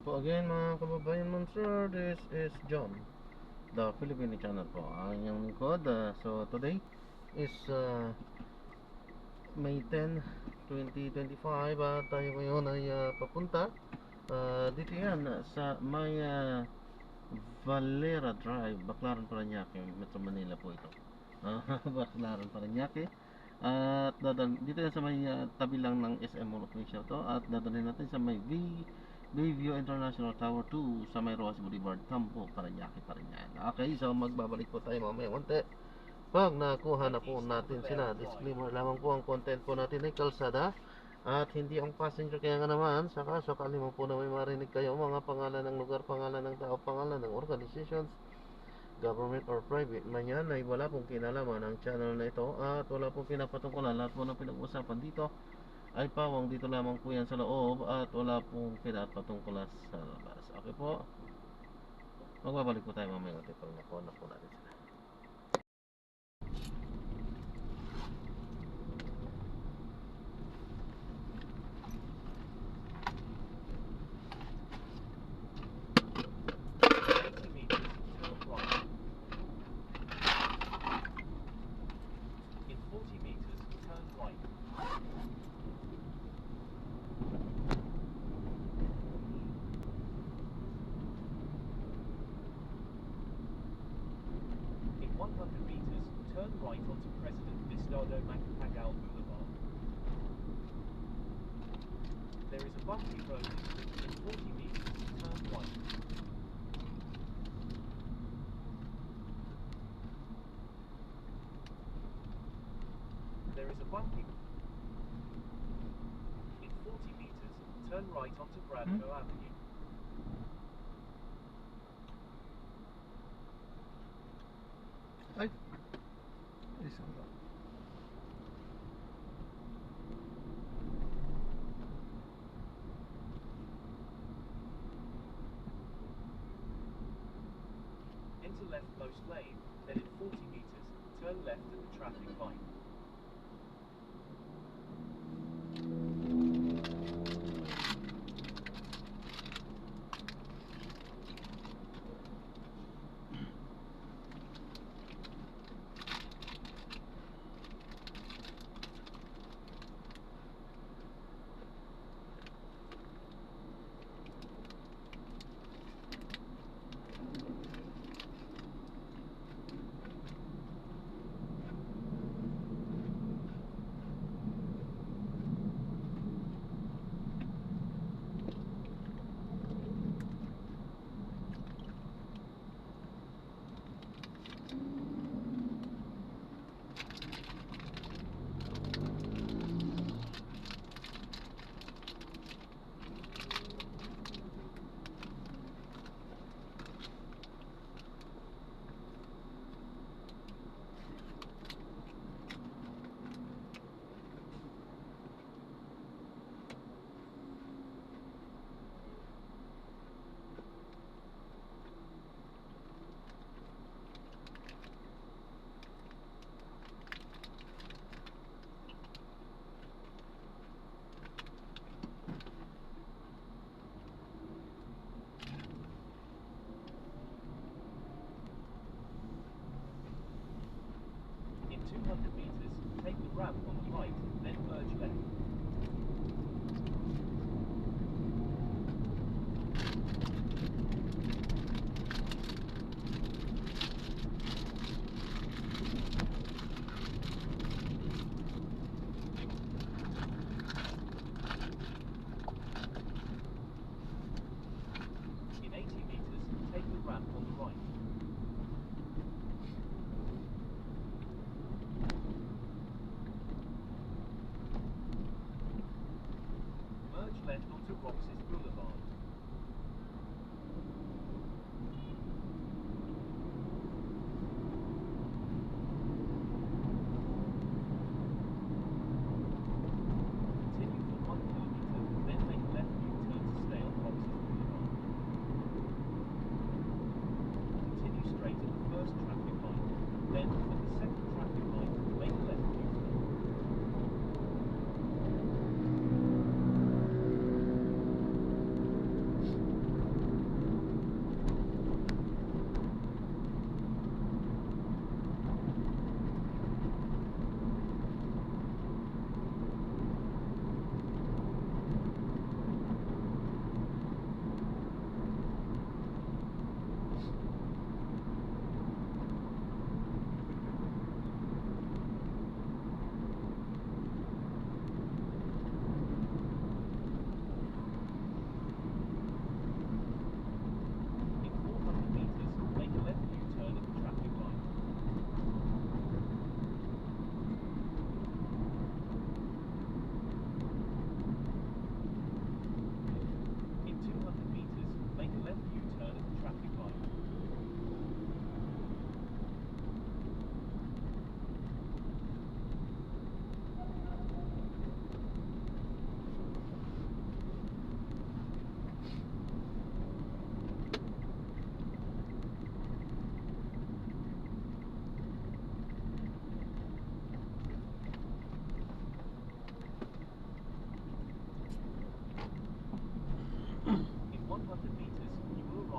Po again mga kababayan monster, this is John, the Filipino channel po, ang inyong lingkod. So today is May 10, 2025 at tayo ngayon ay papunta dito yan sa may Valera Drive, Baclaran, Parañaque, Metro Manila po ito. Baclaran, Parañaque. At dito yan sa may tabi lang ng SM Mall Official to, at dadalhin natin sa may Bayview International Tower 2 sa may Rojas Boulevard, Campo, Parañaque pa rin yan. Okay, so magbabalik po tayo mamaya konti pag nakuha na po natin sila. Disclaimer lamang po, ang content po natin ay kalsada at hindi ang passenger. Kaya nga naman, saka sakali mo po na may marinig kayo mga pangalan ng lugar, pangalan ng tao, pangalan ng organizations, government or private man yan, ay wala pong kinalaman ang channel na ito at wala pong pinapatungkulan. Lahat po ng pinag-usapan dito ay pawang dito lamang po yan sa loob at wala pong pinapatungkulan sa labas. Okay po, magbabalik po tayo mamaya natin pag nakuha na po natin sila. Turn right onto President Vistado Macapagal Boulevard. There is a bumpy road in 40 meters, turn right. There is a bumpy in 40 meters, turn right onto Bradco Avenue. Ay, isang lang. Enter leftmost lane, then in 40 meters, turn left at the traffic light.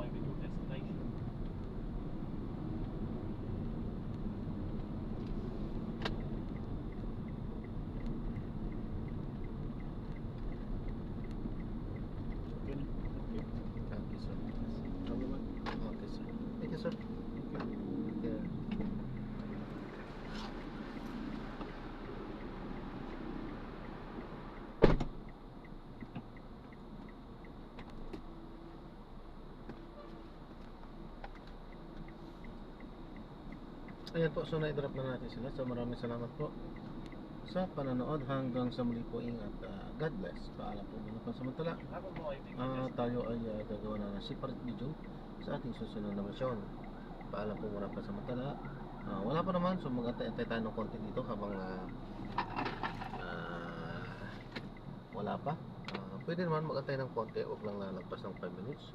arrive at your destination. Thank you, sir. Okay, sir. Thank you, sir. Okay. Ayan po, so na-drop na natin sila. So maraming salamat po sa pananood. Hanggang sa muli po, ingat. God bless. Paalam po muna pansamantala. You have arrived at your destination. Tayo ay gagawa na ng separate video sa ating susunod na misyon. Paalam po muna pansamantala. Wala pa naman, so mag-antay tayo ng konti dito habang wala pa. Pwede naman mag-antay ng konti, huwag lang lalagpas ng 5 minutes.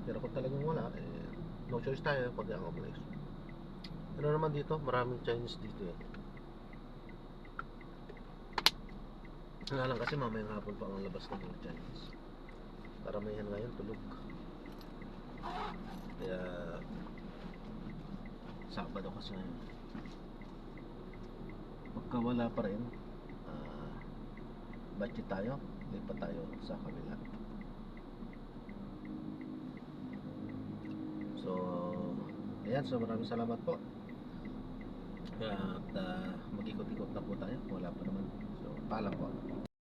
Pero kung talagang wala, no choice tayo pag ang place. Pero naman dito, maraming Chinese dito eh. Nga lang kasi mamayang hapon pa ang labas ng mga Chinese. Karamihan ngayon tulog. Kaya Sabado kasi ngayon. Pagka wala pa rin, budget tayo, lipat tayo sa kabila. So, ayan, so maraming salamat po. At mag-ikot-ikot na po tayo. Wala pa naman. So, paalam po.